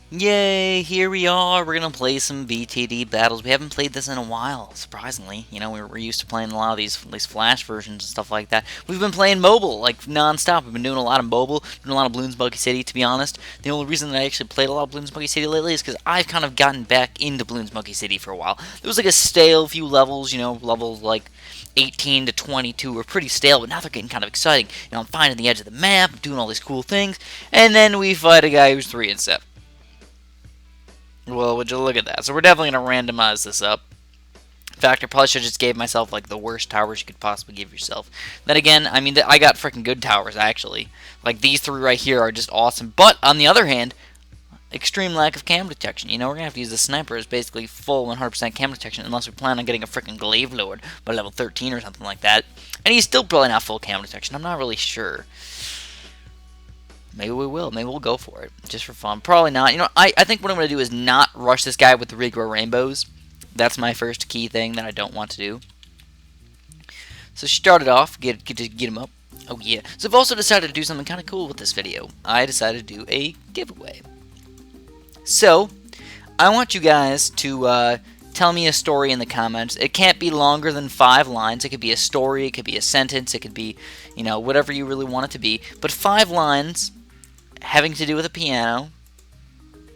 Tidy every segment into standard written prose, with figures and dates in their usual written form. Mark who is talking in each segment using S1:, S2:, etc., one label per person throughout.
S1: Yay, here we are. We're going to play some BTD battles. We haven't played this in a while, surprisingly. You know, we're used to playing a lot of these Flash versions and stuff like that. We've been playing mobile, like, non-stop. We've been doing a lot of mobile, doing a lot of Bloons Buggy City, to be honest. The only reason that I actually played a lot of Bloons Buggy City lately is because I've kind of gotten back into Bloons Buggy City for a while. There was, like, a stale few levels, you know, levels, like, 18 to 22 were pretty stale, but now they're getting kind of exciting. You know, I'm finding the edge of the map, doing all these cool things, and then we fight a guy who's 3 and 7. Well, would you look at that? So we're definitely going to randomize this up. In fact, I probably should have just gave myself, like, the worst towers you could possibly give yourself. Then again, I mean, I got freaking good towers, actually. Like, these 3 right here are just awesome. But, on the other hand, extreme lack of cam detection. You know, we're going to have to use the sniper as basically full 100% cam detection unless we plan on getting a freaking glaive lord by level 13 or something like that. And he's still probably not full cam detection. I'm not really sure. Maybe we will. Maybe we'll go for it. Just for fun. Probably not. You know, I think what I'm going to do is not rush this guy with the regrow rainbows. That's my first key thing that I don't want to do. So start it off. Get him up. Oh, yeah. So I've also decided to do something kind of cool with this video. I decided to do a giveaway. So, I want you guys to tell me a story in the comments. It can't be longer than 5 lines. It could be a story. It could be a sentence. It could be, you know, whatever you really want it to be. But 5 lines having to do with a piano,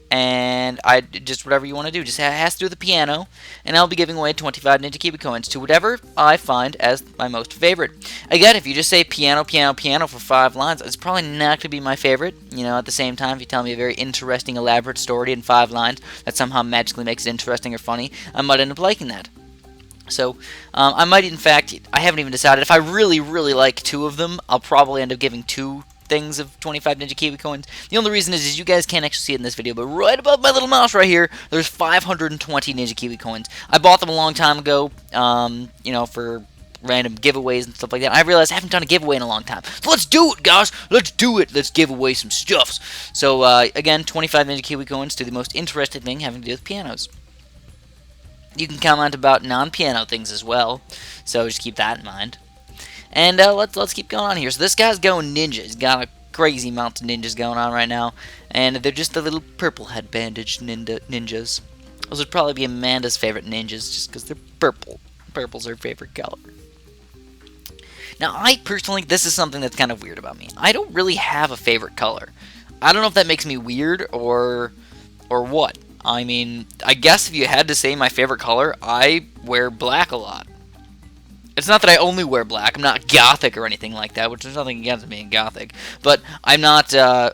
S1: and just whatever you want to do. Just has to do with the piano, and I'll be giving away 25 Ninja Kiwi coins to whatever I find as my most favorite. Again, if you just say piano, piano, piano for 5 lines, it's probably not going to be my favorite. You know, at the same time, if you tell me a very interesting, elaborate story in 5 lines that somehow magically makes it interesting or funny, I might end up liking that. So, I might, in fact, I haven't even decided. If I really, really like 2 of them, I'll probably end up giving 2 things of 25 Ninja Kiwi coins. The only reason is you guys can't actually see it in this video, but right above my little mouse right here, there's 520 Ninja Kiwi coins. I bought them a long time ago, you know, for random giveaways and stuff like that. I realized I haven't done a giveaway in a long time. So let's do it, guys! Let's do it! Let's give away some stuffs. So, again, 25 Ninja Kiwi coins to the most interesting thing having to do with pianos. You can comment about non-piano things as well, so just keep that in mind. And let's keep going on here. So this guy's going ninja. He's got a crazy amount of ninjas going on right now, and they're just the little purple head bandaged ninjas. Those would probably be Amanda's favorite ninjas, just because they're purple. Purple's her favorite color. Now, I personally, this is something that's kind of weird about me. I don't really have a favorite color. I don't know if that makes me weird or what. I mean, I guess if you had to say my favorite color, I wear black a lot. It's not that I only wear black. I'm not gothic or anything like that, which is nothing against being gothic. But I'm not. I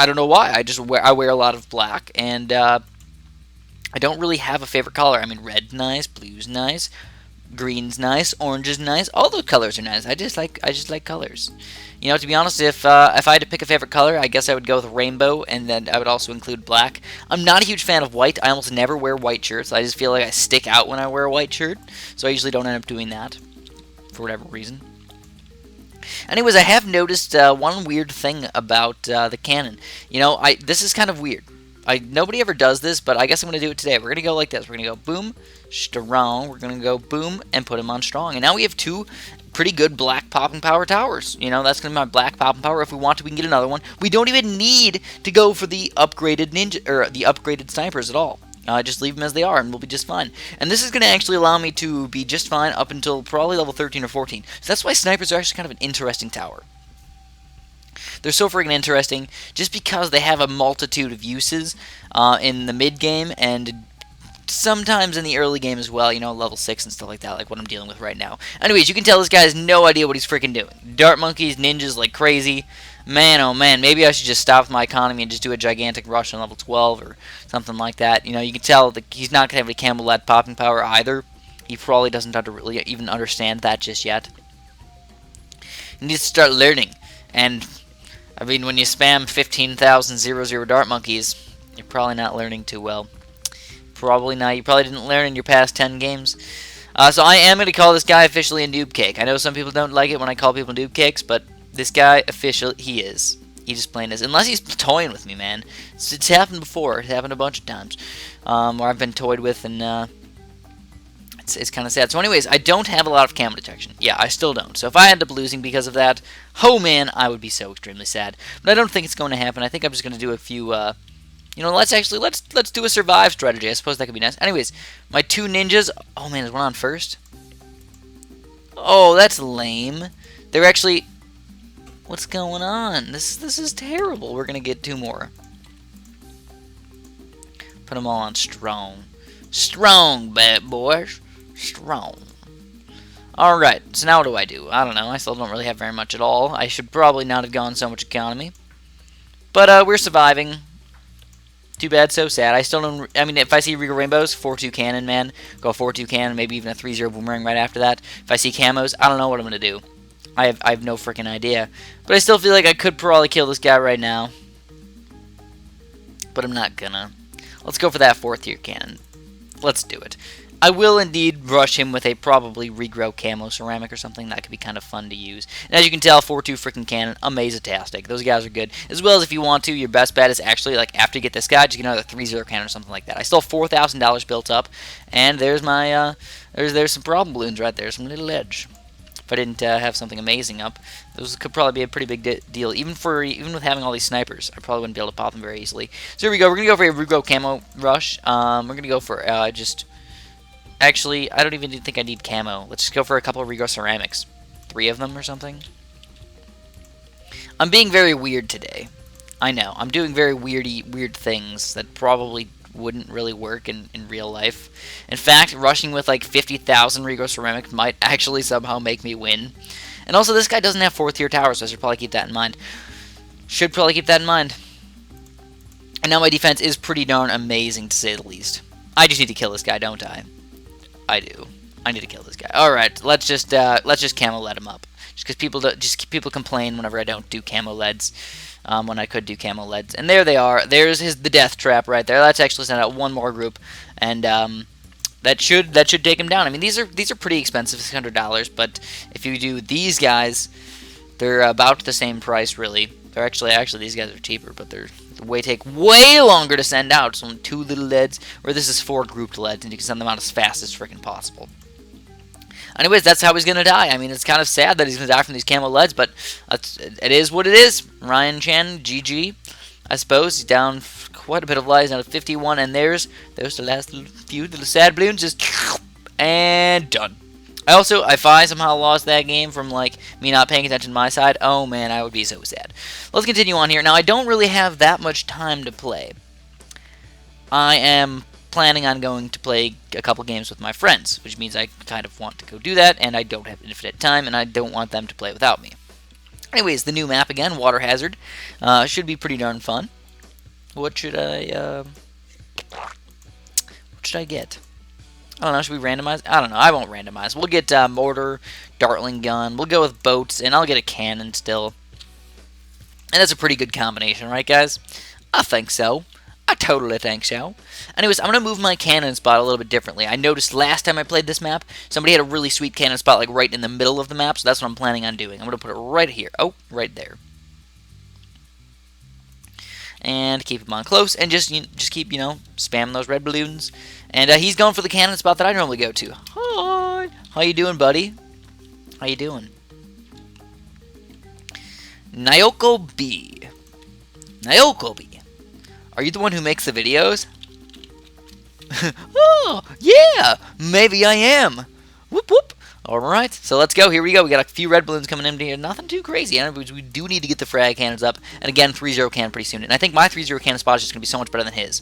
S1: don't know why. I wear a lot of black, and I don't really have a favorite color. I mean, red's nice, blue's nice, green's nice, orange is nice. All those colors are nice. I just like colors. You know, to be honest, if I had to pick a favorite color, I guess I would go with rainbow, and then I would also include black. I'm not a huge fan of white. I almost never wear white shirts. I just feel like I stick out when I wear a white shirt, so I usually don't end up doing that for whatever reason. Anyways, I have noticed one weird thing about the cannon. You know, this is kind of weird. Nobody ever does this, but I guess I'm going to do it today. We're going to go like this. We're going to go boom, strong. We're going to go boom, and put him on strong. And now we have 2 pretty good black popping power towers. You know, that's going to be my black popping power. If we want to, we can get another one. We don't even need to go for the upgraded ninja, or the upgraded snipers at all. Just leave them as they are, and we'll be just fine. And this is going to actually allow me to be just fine up until probably level 13 or 14. So that's why snipers are actually kind of an interesting tower. They're so freaking interesting just because they have a multitude of uses in the mid game and sometimes in the early game as well, you know, level 6 and stuff like that, like what I'm dealing with right now. Anyways, you can tell this guy has no idea what he's freaking doing. Dart monkeys, ninjas like crazy. Man, oh man, maybe I should just stop with my economy and just do a gigantic rush on level 12 or something like that. You know, you can tell that he's not going to have any camel lead popping power either. He probably doesn't really even understand that just yet. He needs to start learning. And, I mean, when you spam 15,000 dart monkeys, you're probably not learning too well. Probably not. You probably didn't learn in your past 10 games. So I am going to call this guy officially a noob cake. I know some people don't like it when I call people noob cakes, but this guy, officially, he is. He just plain is. Unless he's toying with me, man. It's happened before. It's happened a bunch of times. Where I've been toyed with, and it's kind of sad. So anyways, I don't have a lot of camo detection. Yeah, I still don't. So if I end up losing because of that, oh man, I would be so extremely sad. But I don't think it's going to happen. I think I'm just going to do a few You know, let's do a survive strategy. I suppose that could be nice. Anyways, my 2 ninjas. Oh man, is one on first? Oh, that's lame. They're actually. What's going on? This is terrible. We're gonna get 2 more. Put them all on strong. Strong, bad boys. Strong. Alright, so now what do? I don't know. I still don't really have very much at all. I should probably not have gone so much economy. But we're surviving. Too bad, so sad. I still don't... I mean, if I see Regal Rainbows, 4-2 cannon, man. Go 4-2 cannon, maybe even a 3-0 boomerang right after that. If I see camos, I don't know what I'm going to do. I have no freaking idea. But I still feel like I could probably kill this guy right now. But I'm not gonna. Let's go for that 4th-tier cannon. Let's do it. I will indeed rush him with a probably regrow camo ceramic or something. That could be kind of fun to use. And as you can tell, 4-2 freaking cannon, amaze-tastic. Those guys are good. As well as if you want to, your best bet is actually, like, after you get this guy, just get another 3-0 cannon or something like that. I still have $4,000 built up, and there's my, there's some problem balloons right there, some little edge. If I didn't have something amazing up, those could probably be a pretty big deal. Even with having all these snipers, I probably wouldn't be able to pop them very easily. So here we go. We're going to go for a regrow camo rush. We're going to go for just... Actually, I don't even think I need camo. Let's just go for a couple of regrow ceramics. 3 of them or something. I'm being very weird today. I know. I'm doing very weird things that probably wouldn't really work in real life. In fact, rushing with like 50,000 regrow ceramics might actually somehow make me win. And also, this guy doesn't have 4th-tier towers, so I should probably keep that in mind. Should probably keep that in mind. And now my defense is pretty darn amazing, to say the least. I just need to kill this guy, don't I? I do. I need to kill this guy. All right, let's just camo lead him up. Just because people complain whenever I don't do camo leads, when I could do camo leads. And there they are. There's the death trap right there. Let's actually send out 1 more group, and that should take him down. I mean, these are pretty expensive, $600. But if you do these guys, they're about the same price, really. They're actually these guys are cheaper, but they're take way longer to send out. So 2 little leads, where this is 4 grouped leads, and you can send them out as fast as freaking possible. Anyways, that's how he's gonna die. I mean, it's kind of sad that he's gonna die from these camo leads, but it is what it is. Ryan Chan, GG, I suppose. He's down quite a bit of lives, down to 51, and there's the last few little sad balloons, just and done. Also, if I somehow lost that game from, like, me not paying attention to my side, oh man, I would be so sad. Let's continue on here. Now, I don't really have that much time to play. I am planning on going to play a couple games with my friends, which means I kind of want to go do that, and I don't have infinite time, and I don't want them to play without me. Anyways, the new map again, Water Hazard, should be pretty darn fun. What should I get? I don't know, should we randomize? I don't know, I won't randomize. We'll get mortar, dartling gun, we'll go with boats, and I'll get a cannon still. And that's a pretty good combination, right guys? I think so. I totally think so. Anyways, I'm going to move my cannon spot a little bit differently. I noticed last time I played this map, somebody had a really sweet cannon spot like right in the middle of the map, so that's what I'm planning on doing. I'm going to put it right here. Oh, right there. And keep him on close, and just keep, spamming those red balloons. And he's going for the cannon spot that I normally go to. Hi! How you doing, buddy? How you doing? Nyoko B. Nyoko B. Are you the one who makes the videos? Oh, yeah! Maybe I am. Whoop, whoop. Alright, so let's go. Here we go. We got a few red balloons coming in here. Nothing too crazy. We do need to get the frag cannons up. And again, 3-0 cannon pretty soon. And I think my 3-0 cannon spot is just going to be so much better than his.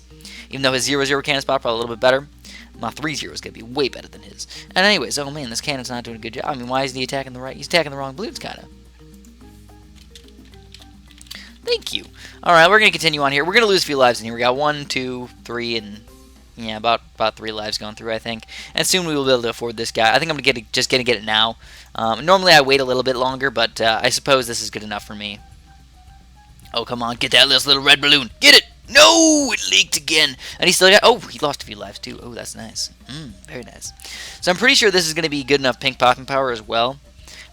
S1: Even though his 0-0 cannon spot probably a little bit better, my 3-0 is going to be way better than his. And anyways, oh man, this cannon's not doing a good job. I mean, why isn't he attacking the right? He's attacking the wrong balloons, kind of. Thank you. Alright, we're going to continue on here. We're going to lose a few lives in here. We got 1, 2, 3, and yeah, about 3 lives going through, I think. And soon we will be able to afford this guy. I think I'm just going to get it now. Normally I wait a little bit longer, but I suppose this is good enough for me. Oh, come on, get that little red balloon. Get it! No! It leaked again. And he still got... Oh, he lost a few lives, too. Oh, that's nice. Very nice. So I'm pretty sure this is going to be good enough pink popping power as well.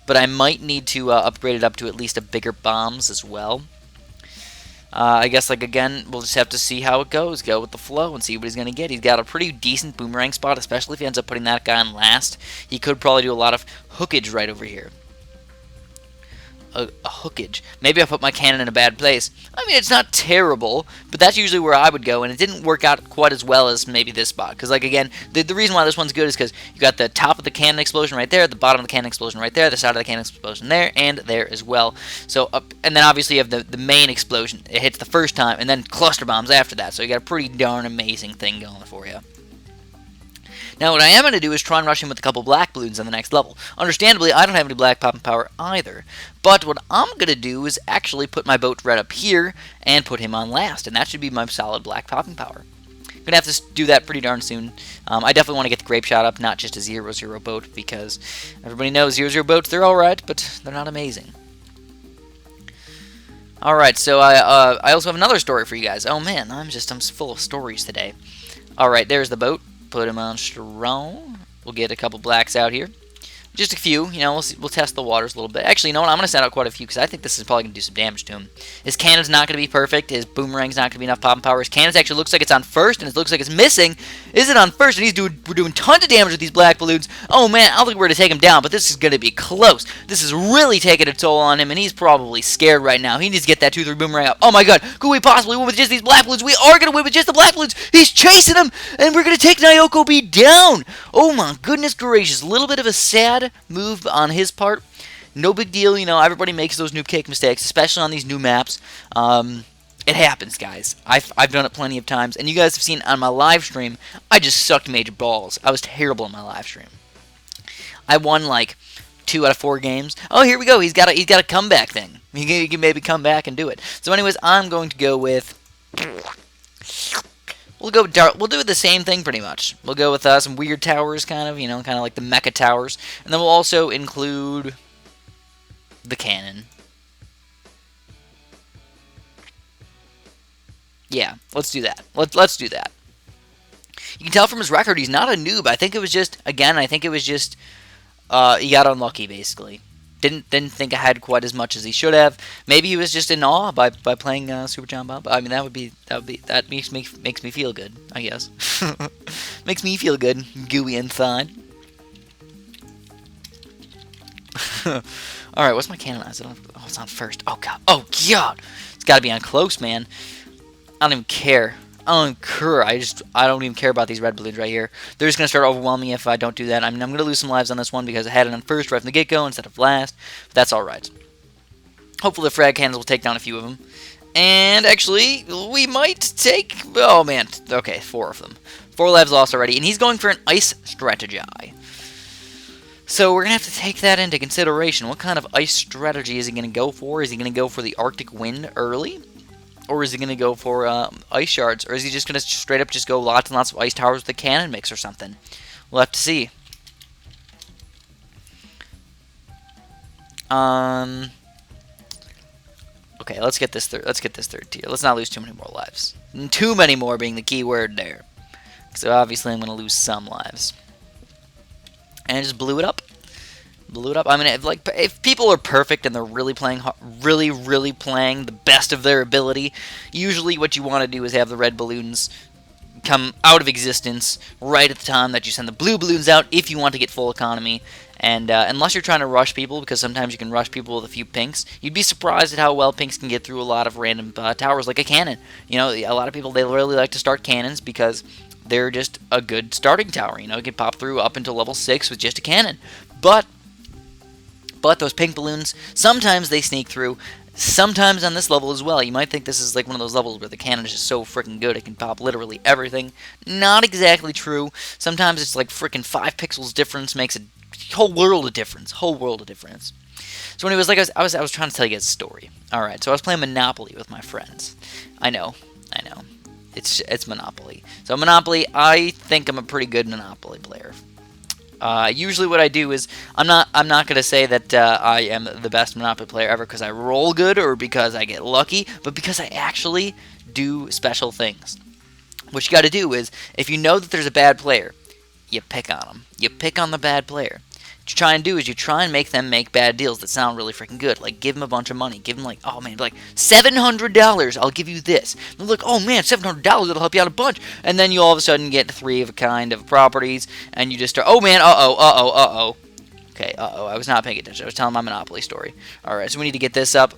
S1: But I might need to upgrade it up to at least a bigger bombs as well. I guess, like, again, we'll just have to see how it goes. Go with the flow and see what he's going to get. He's got a pretty decent boomerang spot, especially if he ends up putting that guy on last. He could probably do a lot of hookage right over here. a hookage. Maybe I put my cannon in a bad place. I mean, it's not terrible, but that's usually where I would go, and it didn't work out quite as well as maybe this spot. Because, like, again, the reason why this one's good is because you got the top of the cannon explosion right there, the bottom of the cannon explosion right there, the side of the cannon explosion there, and there as well. So, and then obviously you have the main explosion. It hits the first time, and then cluster bombs after that. So you got a pretty darn amazing thing going for you. Now, what I am going to do is try and rush him with a couple black balloons on the next level. Understandably, I don't have any black popping power either. But what I'm going to do is actually put my boat right up here and put him on last. And that should be my solid black popping power. I'm going to have to do that pretty darn soon. I definitely want to get the grape shot up, not just a 0-0 boat, because everybody knows 0-0 boats, they're alright, but they're not amazing. Alright, so I also have another story for you guys. Oh man, I'm full of stories today. Alright, there's the boat. Put him on strong. We'll get a couple blacks out here. Just a few, you know, we'll test the waters a little bit. Actually, you know what? I'm going to send out quite a few because I think this is probably going to do some damage to him. His cannon's not going to be perfect. His boomerang's not going to be enough popping power. His cannon actually looks like it's on first, and it looks like it's missing. Is it on first? And we're doing tons of damage with these black balloons. Oh, man, I don't think we're going to take him down, but this is going to be close. This is really taking a toll on him, and he's probably scared right now. He needs to get that 2-3 boomerang up. Oh, my God. Could we possibly win with just these black balloons? We are going to win with just the black balloons. He's chasing him, and we're going to take Nyoko B down. Oh, my goodness gracious. A little bit of a sad move on his part. No big deal, you know, everybody makes those noob cake mistakes, especially on these new maps. It happens, guys. I've done it plenty of times, and you guys have seen on my live stream, I just sucked major balls. I was terrible on my live stream. I won like 2 out of 4 games. Oh, here we go. He's got a comeback thing. He can maybe come back and do it. So anyways, I'm going to go with... We'll do the same thing pretty much. We'll go with some weird towers, kind of, you know, kind of like the mecha towers. And then we'll also include the cannon. Yeah, let's do that. Let's do that. You can tell from his record he's not a noob. I think it was just, again, he got unlucky, basically. Didn't think I had quite as much as he should have. Maybe he was just in awe by playing Super John Bob. I mean, that makes me feel good, I guess. Makes me feel good, gooey inside. All right, what's my cannon? Oh, it's on first. Oh god. Oh god. It's got to be on close, man. I don't even care. I don't even care about these red balloons right here. They're just going to start overwhelming me if I don't do that. I mean, I'm going to lose some lives on this one because I had it on first right from the get-go instead of last. But that's alright. Hopefully the frag cannons will take down a few of them. And actually, we might take... Oh, man. Okay, 4 of them. 4 lives lost already. And he's going for an ice strategy. So we're going to have to take that into consideration. What kind of ice strategy is he going to go for? Is he going to go for the Arctic Wind early? Or is he going to go for ice shards? Or is he just going to straight up just go lots and lots of ice towers with a cannon mix or something? We'll have to see. Okay, let's get this third tier. Let's not lose too many more lives. Too many more being the key word there. So obviously I'm going to lose some lives. And I just blew it up. I mean, if people are perfect and they're really playing the best of their ability, usually what you want to do is have the red balloons come out of existence right at the time that you send the blue balloons out if you want to get full economy. And unless you're trying to rush people, because sometimes you can rush people with a few pinks, you'd be surprised at how well pinks can get through a lot of random towers like a cannon. You know, a lot of people, they really like to start cannons because they're just a good starting tower. You know, you can pop through up until level 6 with just a cannon. But those pink balloons, sometimes they sneak through. Sometimes on this level as well. You might think this is like one of those levels where the cannon is just so freaking good it can pop literally everything. Not exactly true. Sometimes it's like freaking 5 pixels difference makes a whole world of difference. So anyways, like I was trying to tell you guys a story. Alright, so I was playing Monopoly with my friends. I know. It's Monopoly. So Monopoly, I think I'm a pretty good Monopoly player. Usually what I do is, I'm not going to say that I am the best Monopoly player ever because I roll good or because I get lucky, but because I actually do special things. What you got to do is, if you know that there's a bad player, you pick on them. You pick on the bad player. What you try and do is you try and make them make bad deals that sound really freaking good. Like, give them a bunch of money. Give them like, oh man, like, $700, I'll give you this. And they're like, oh man, $700, that'll help you out a bunch. And then you all of a sudden get 3 of a kind of properties, and you just start, oh man, uh-oh. Okay, uh-oh, I was not paying attention. I was telling my Monopoly story. Alright, so we need to get this up.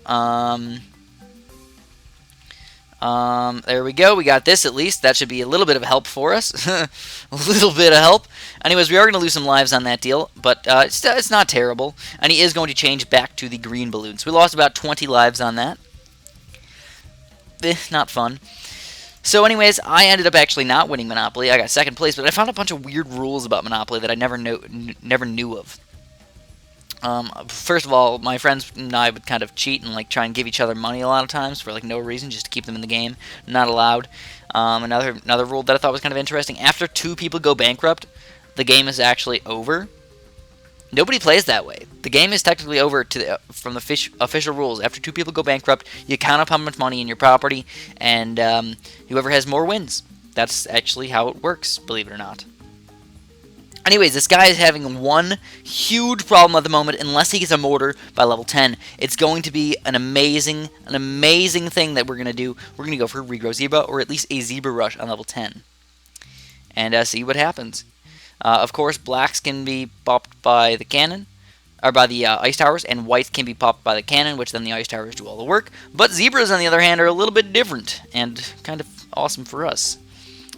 S1: There we go. We got this at least. That should be a little bit of help for us. A little bit of help. Anyways, we are going to lose some lives on that deal, but it's not terrible. And he is going to change back to the green balloons. We lost about 20 lives on that. Not fun. So anyways, I ended up actually not winning Monopoly. I got second place, but I found a bunch of weird rules about Monopoly that I never knew of. First of all, my friends and I would kind of cheat and like try and give each other money a lot of times for like no reason, just to keep them in the game. Not allowed. Another rule that I thought was kind of interesting: after 2 people go bankrupt, the game is actually over. Nobody plays that way. The game is technically over from the official rules. After 2 people go bankrupt, you count up how much money in your property, and whoever has more wins. That's actually how it works, believe it or not. Anyways, this guy is having one huge problem at the moment. Unless he gets a mortar by level 10, it's going to be an amazing thing that we're going to do. We're going to go for a regrow zebra, or at least a zebra rush on level 10. And see what happens. Of course, blacks can be popped by the cannon, or by the ice towers, and whites can be popped by the cannon, which then the ice towers do all the work. But zebras, on the other hand, are a little bit different, and kind of awesome for us.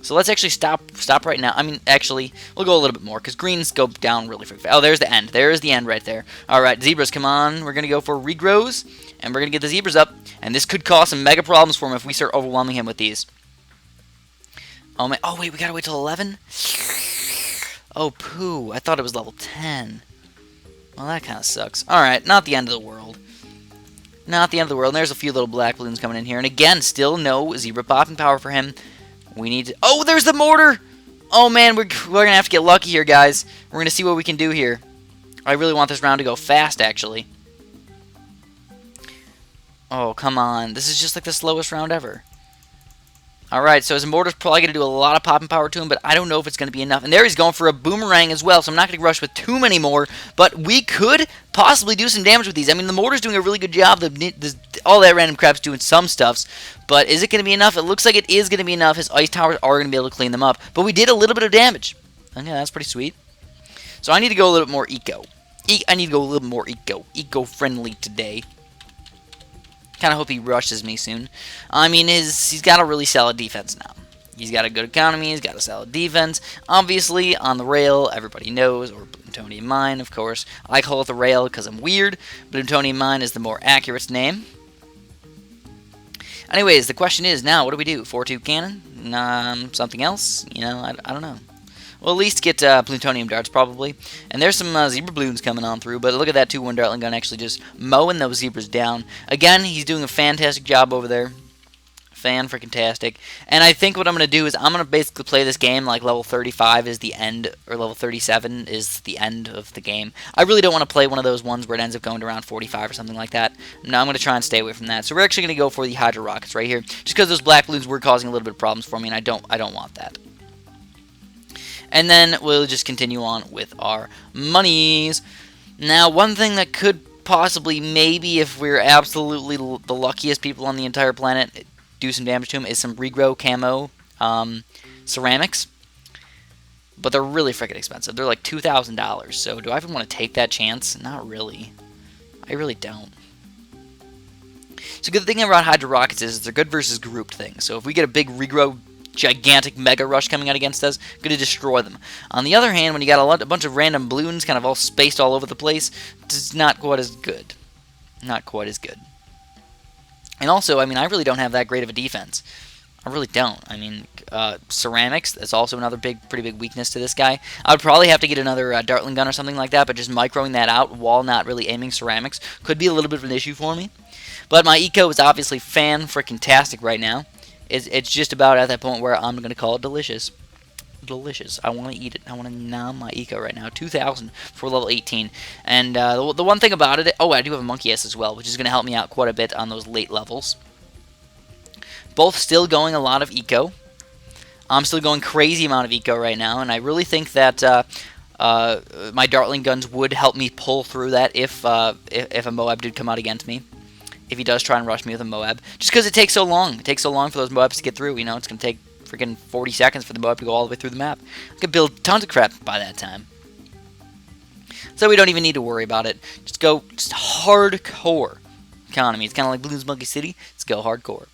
S1: So let's actually stop right now. I mean, actually, we'll go a little bit more, because greens go down really fast. Oh, there's the end. There's the end right there. Alright, zebras, come on. We're going to go for regrows, and we're going to get the zebras up. And this could cause some mega problems for him if we start overwhelming him with these. Oh, man. Oh, wait, we got to wait till 11? Oh, poo. I thought it was level 10. Well, that kind of sucks. Alright, not the end of the world. Not the end of the world. And there's a few little black balloons coming in here. And again, still no zebra popping power for him. We need to... Oh, there's the mortar! Oh, man, we're going to have to get lucky here, guys. We're going to see what we can do here. I really want this round to go fast, actually. Oh, come on. This is just like the slowest round ever. Alright, so his mortar's probably going to do a lot of popping power to him, but I don't know if it's going to be enough. And there he's going for a boomerang as well, so I'm not going to rush with too many more, but we could possibly do some damage with these. I mean, the mortar's doing a really good job. All that random crap's doing some stuffs, but is it going to be enough? It looks like it is going to be enough. His ice towers are going to be able to clean them up, but we did a little bit of damage. Okay, that's pretty sweet. So I need to go a little bit more eco. I need to go a little bit more eco-friendly today. Kind of hope he rushes me soon. I mean, he's got a really solid defense now. He's got a good economy. He's got a solid defense. Obviously, on the rail, everybody knows, or Plutonium Mine, of course. I call it the rail because I'm weird. Plutonium Mine is the more accurate name. Anyways, the question is now, what do we do? 4-2 cannon? Something else? You know, I don't know. We'll at least get plutonium darts, probably. And there's some zebra balloons coming on through, but look at that 2-1 Dartling gun actually just mowing those zebras down. Again, he's doing a fantastic job over there. Fan-freaking-tastic. And I think what I'm going to do is I'm going to basically play this game like level 35 is the end, or level 37 is the end of the game. I really don't want to play one of those ones where it ends up going to around 45 or something like that. No, I'm going to try and stay away from that. So we're actually going to go for the Hydro Rockets right here, just because those black balloons were causing a little bit of problems for me, and I don't want that. And then we'll just continue on with our monies. Now, one thing that could possibly, maybe if we're absolutely the luckiest people on the entire planet, do some damage to him is some regrow camo ceramics. But they're really freaking expensive. They're like $2,000. So do I even want to take that chance? Not really. I really don't. So the good thing about Hydro Rockets is they're good versus grouped things. So if we get a big regrow gigantic mega rush coming out against us, going to destroy them. On the other hand, when you got a bunch of random balloons kind of all spaced all over the place, it's not quite as good. Not quite as good. And also, I mean, I really don't have that great of a defense. I really don't. I mean, ceramics, that's also another pretty big weakness to this guy. I would probably have to get another Dartling gun or something like that, but just microing that out while not really aiming ceramics could be a little bit of an issue for me. But my eco is obviously fan-freaking-tastic right now. It's just about at that point where I'm going to call it delicious. Delicious. I want to eat it. I want to nom my eco right now. 2,000 for level 18. And the one thing about it... Oh, I do have a Monkey S as well, which is going to help me out quite a bit on those late levels. Both still going a lot of eco. I'm still going crazy amount of eco right now, and I really think that my Dartling guns would help me pull through that if a Moab did come out against me. If he does try and rush me with a Moab. Just because it takes so long. It takes so long for those Moabs to get through. You know, it's going to take freaking 40 seconds for the Moab to go all the way through the map. I could build tons of crap by that time. so we don't even need to worry about it. Just go hardcore economy. It's kind of like Bloons Monkey City. Let's go hardcore.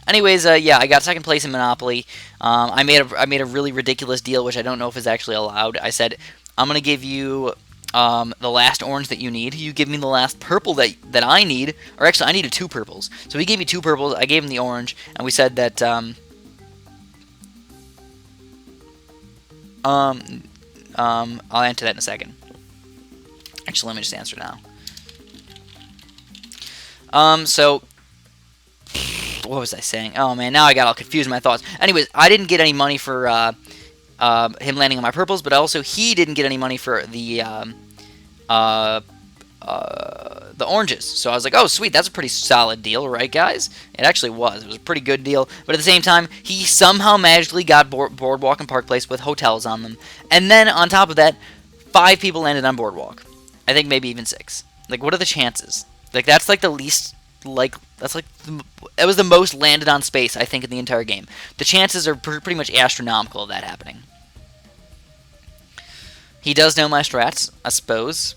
S1: Anyways, yeah, I got second place in Monopoly. I made a really ridiculous deal, which I don't know if is actually allowed. I said, I'm gonna give you the last orange that you need. You give me the last purple that I need. Or actually, I needed 2 purples. So he gave me 2 purples. I gave him the orange, and we said that I'll answer that in a second. Actually, let me just answer now. So what was I saying? Oh man, now I got all confused in my thoughts. Anyways, I didn't get any money for him landing on my purples, but also he didn't get any money for the oranges. So I was like, oh sweet, that's a pretty solid deal, right guys? It actually was. It was a pretty good deal. But at the same time, he somehow magically got Boardwalk and Park Place with hotels on them. And then on top of that, 5 people landed on Boardwalk. I think maybe even 6. Like, what are the chances? Like, that's like the least, like, that's like, it was the most landed on space, I think, in the entire game. The chances are pretty much astronomical of that happening. He does know my strats, I suppose.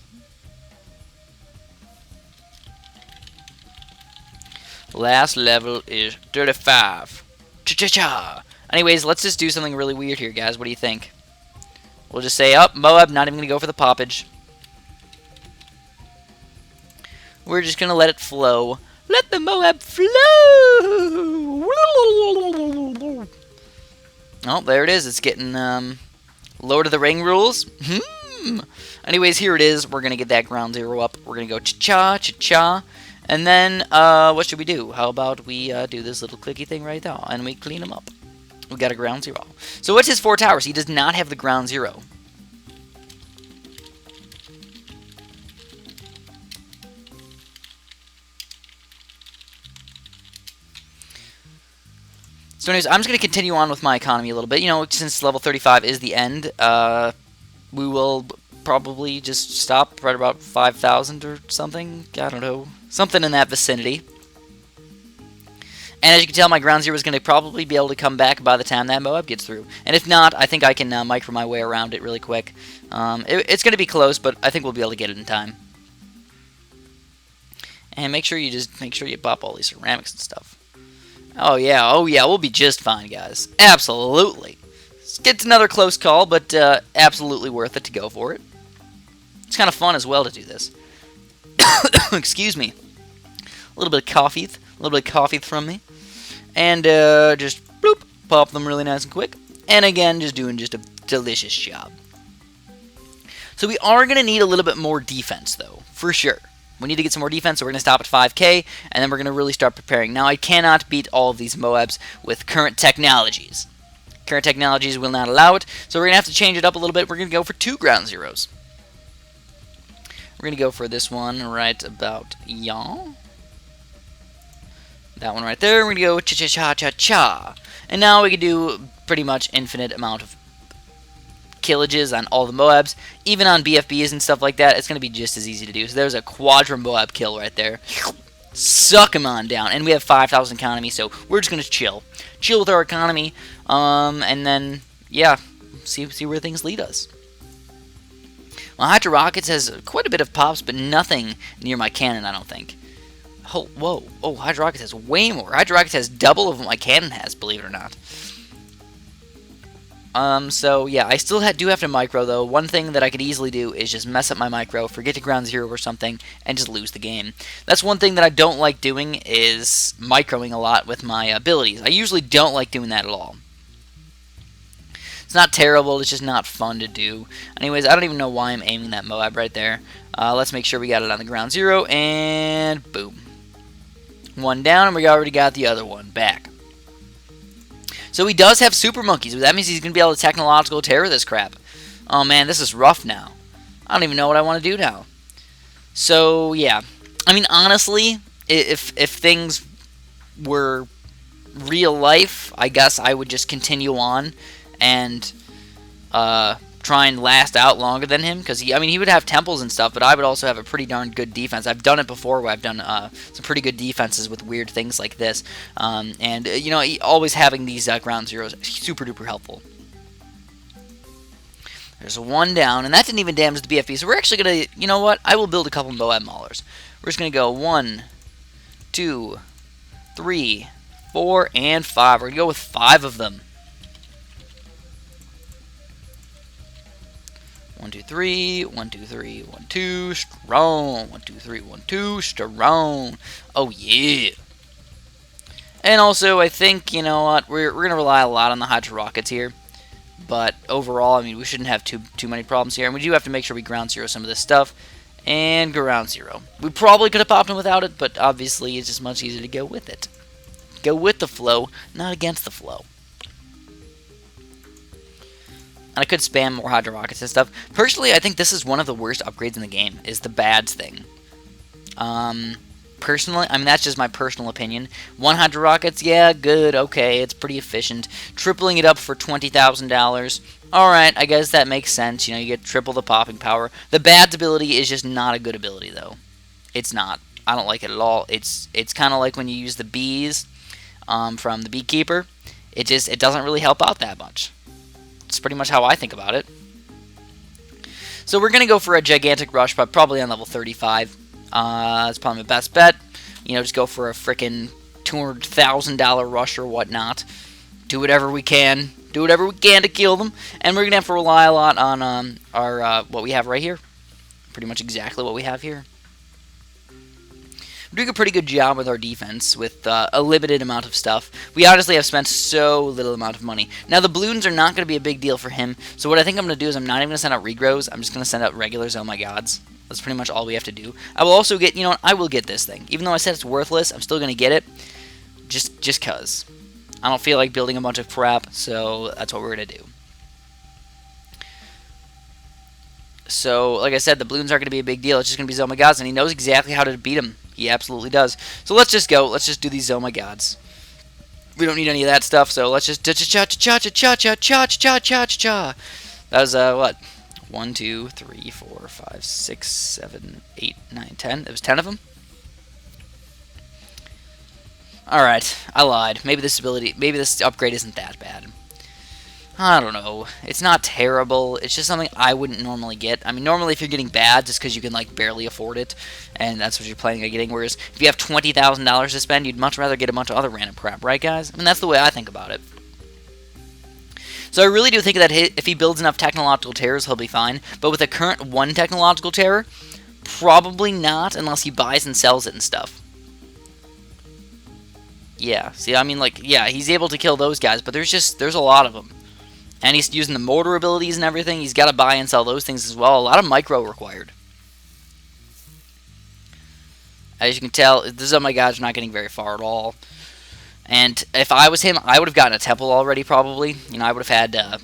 S1: Last level is 35. Cha-cha-cha! Anyways, let's just do something really weird here, guys. What do you think? We'll just say, oh, Moab, not even going to go for the poppage. We're just going to let it flow. Let the Moab flow! Oh, there it is. It's getting, Lord of the Ring rules. Anyways, here it is. We're going to get that ground 0 up. We're going to go cha-cha, cha-cha. And then, what should we do? How about we do this little clicky thing right now, and we clean them up. We got a ground 0. So what's his 4 towers? He does not have the ground 0. So anyways, I'm just going to continue on with my economy a little bit. You know, since level 35 is the end, we will probably just stop right about 5,000 or something. I don't know. Something in that vicinity. And as you can tell, my ground 0 is going to probably be able to come back by the time that Moab gets through. And if not, I think I can micro my way around it really quick. It's going to be close, but I think we'll be able to get it in time. And make sure you pop all these ceramics and stuff. Oh yeah, we'll be just fine, guys. Absolutely. It's another close call, but absolutely worth it to go for it. It's kind of fun as well to do this. Excuse me. A little bit of coffee from me. And just bloop, pop them really nice and quick. And again, just doing just a delicious job. So we are going to need a little bit more defense, though, for sure. We need to get some more defense, so we're going to stop at 5k, and then we're going to really start preparing. Now, I cannot beat all of these Moabs with current technologies. Current technologies will not allow it, so we're going to have to change it up a little bit. We're going to go for 2 ground 0s. We're going to go for this one right about yawn. That one right there. We're going to go cha-cha-cha-cha-cha. And now we can do pretty much infinite amount of killages on all the Moabs. Even on BFBs and stuff like that, it's going to be just as easy to do. So there's a quadra Moab kill right there. Suck him on down. And we have 5,000 economy, so we're just going to chill. Chill with our economy. And then, yeah, see where things lead us. Well, Hydra Rockets has quite a bit of pops, but nothing near my cannon, I don't think. Oh, whoa. Oh, Hydra Rockets has way more. Hydra Rockets has double of what my cannon has, believe it or not. So, yeah, I still do have to micro, though. One thing that I could easily do is just mess up my micro, forget to ground 0 or something, and just lose the game. That's one thing that I don't like doing, is microing a lot with my abilities. I usually don't like doing that at all. It's not terrible, it's just not fun to do. Anyways, I don't even know why I'm aiming that Moab right there. Let's make sure we got it on the ground 0, and boom. One down, and we already got the other one back. So he does have super monkeys. That means he's going to be able to technological terror this crap. Oh man, this is rough now. I don't even know what I want to do now. So, yeah. I mean, honestly, if things were real life, I guess I would just continue on and try and last out longer than him, because he would have temples and stuff, but I would also have a pretty darn good defense. I've done it before where I've done some pretty good defenses with weird things like this, and you know, always having these ground 0s super duper helpful. There's a 1 down, and that didn't even damage the BFB. So we're actually going to, you know what? I will build a couple Moab Maulers. We're just going to go 1, 2, 3, 4, and 5. We're going to go with 5 of them. 1, 2, 3, 1, 2, 3, 1, 2, strong. 1, 2, 3, 1, 2, strong. Oh, yeah. And also, I think, you know what, we're going to rely a lot on the Hydra Rockets here. But overall, I mean, we shouldn't have too many problems here. And we do have to make sure we ground zero some of this stuff. And ground zero. We probably could have popped them without it, but obviously it's just much easier to go with it. Go with the flow, not against the flow. And I could spam more Hydra Rockets and stuff. Personally, I think this is one of the worst upgrades in the game, is the bads thing. Personally, I mean, that's just my personal opinion. 1 Hydra Rockets, yeah, good, okay, it's pretty efficient. Tripling it up for $20,000. Alright, I guess that makes sense. You know, you get triple the popping power. The bad's ability is just not a good ability, though. It's not. I don't like it at all. It's kind of like when you use the bees from the Beekeeper. It doesn't really help out that much. It's pretty much how I think about it. So we're going to go for a gigantic rush, but probably on level 35. That's probably my best bet. You know, just go for a freaking $200,000 rush or whatnot. Do whatever we can. Do whatever we can to kill them. And we're going to have to rely a lot on our what we have right here. Pretty much exactly what we have here. We're doing a pretty good job with our defense with a limited amount of stuff. We honestly have spent so little amount of money. Now, the balloons are not going to be a big deal for him. So what I think I'm going to do is I'm not even going to send out regrows. I'm just going to send out regulars. Oh my gods. That's pretty much all we have to do. I will also get, you know what, I will get this thing. Even though I said it's worthless, I'm still going to get it. Just cuz. I don't feel like building a bunch of crap, so that's what we're going to do. So, like I said, the balloons aren't going to be a big deal. It's just going to be Zomagods, and he knows exactly how to beat them. He absolutely does. So let's just go. Let's just do these Zomagods. We don't need any of that stuff, so let's just cha-cha-cha-cha-cha-cha-cha-cha-cha-cha-cha. That was, what? 1, 2, 3, 4, 5, 6, 7, 8, 9, 10. There was 10 of them? Alright, I lied. Maybe this upgrade isn't that bad. I don't know. It's not terrible. It's just something I wouldn't normally get. I mean, normally if you're getting bad, just because you can, like, barely afford it, and that's what you're planning on getting, whereas if you have $20,000 to spend, you'd much rather get a bunch of other random crap, right, guys? I mean, that's the way I think about it. So I really do think that if he builds enough technological terrors, he'll be fine. But with the current 1 technological terror, probably not unless he buys and sells it and stuff. Yeah, see, I mean, like, yeah, he's able to kill those guys, but there's a lot of them. And he's using the mortar abilities and everything. He's got to buy and sell those things as well. A lot of micro required. As you can tell, this oh my god, you're not getting very far at all. And if I was him, I would have gotten a temple already, probably. You know, I would have had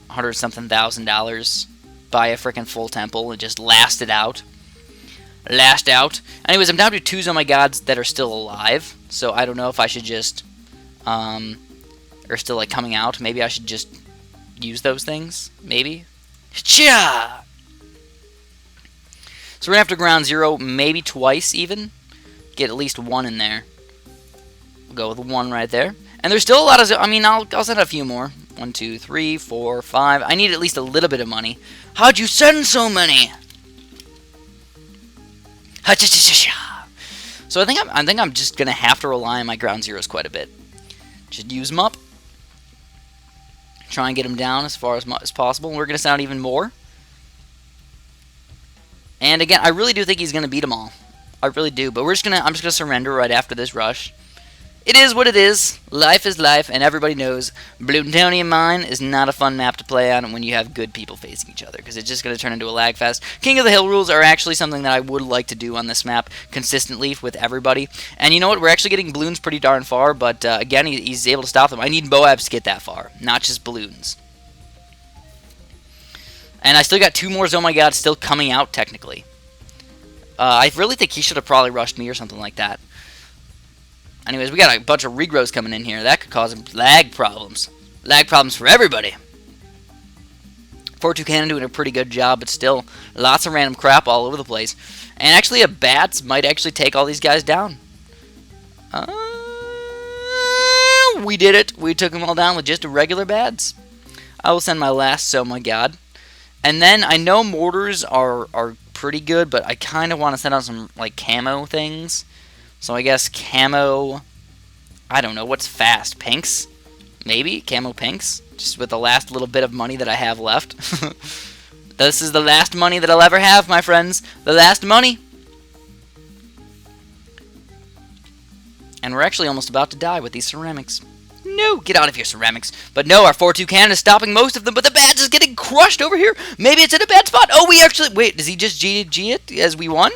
S1: $100-something thousand buy a freaking full temple and just last it out. Last out. Anyways, I'm down to 2 oh my gods that are still alive. So I don't know if I should just, are still like coming out. Maybe I should just use those things. Maybe. Cha! So we're gonna have to ground 0 maybe twice even. Get at least 1 in there. We'll go with 1 right there. And there's still a lot of... I mean, I'll send a few more. 1, 2, 3, 4, 5. I need at least a little bit of money. How'd you send so many? So I think I'm just gonna have to rely on my ground zeros quite a bit. Just use them up. Try and get them down as far as possible. We're gonna send out even more. And again, I really do think he's gonna beat them all. I really do. But I'm just gonna surrender right after this rush. It is what it is. Life is life, and everybody knows Bloons Mine is not a fun map to play on when you have good people facing each other, because it's just going to turn into a lag fest. King of the Hill rules are actually something that I would like to do on this map consistently with everybody. And you know what? We're actually getting balloons pretty darn far, but again, he's able to stop them. I need Moabs to get that far, not just balloons. And I still got 2 more Oh My God still coming out, technically. I really think he should have probably rushed me or something like that. Anyways, we got a bunch of regrows coming in here. That could cause lag problems. Lag problems for everybody. 4-2 Cannon doing a pretty good job, but still, lots of random crap all over the place. And actually, a Bats might actually take all these guys down. We did it. We took them all down with just a regular Bats. I will send my last Oh My God. And then I know mortars are pretty good, but I kind of want to send out some like camo things. So I guess camo, I don't know, what's fast? Pinks? Maybe? Camo pinks? Just with the last little bit of money that I have left. This is the last money that I'll ever have, my friends. The last money. And we're actually almost about to die with these ceramics. No, get out of here, ceramics. But no, our 4-2 cannon is stopping most of them, but the badge is getting crushed over here. Maybe it's in a bad spot. Oh, we actually... Wait, does he just G it as we won?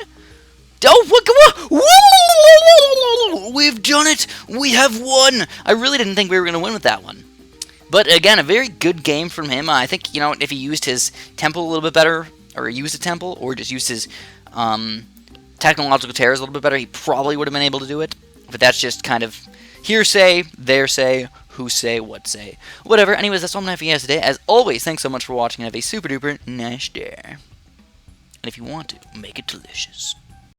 S1: Oh, what? We've done it! We have won! I really didn't think we were going to win with that one. But again, a very good game from him. I think, you know, if he used his temple a little bit better, or used a temple, or just used his technological terrors a little bit better, he probably would have been able to do it. But that's just kind of hearsay, thearsay, who say, what say. Whatever. Anyways, that's all I'm going to have for you guys today. As always, thanks so much for watching, and have a super duper nice day. And if you want to, make it delicious.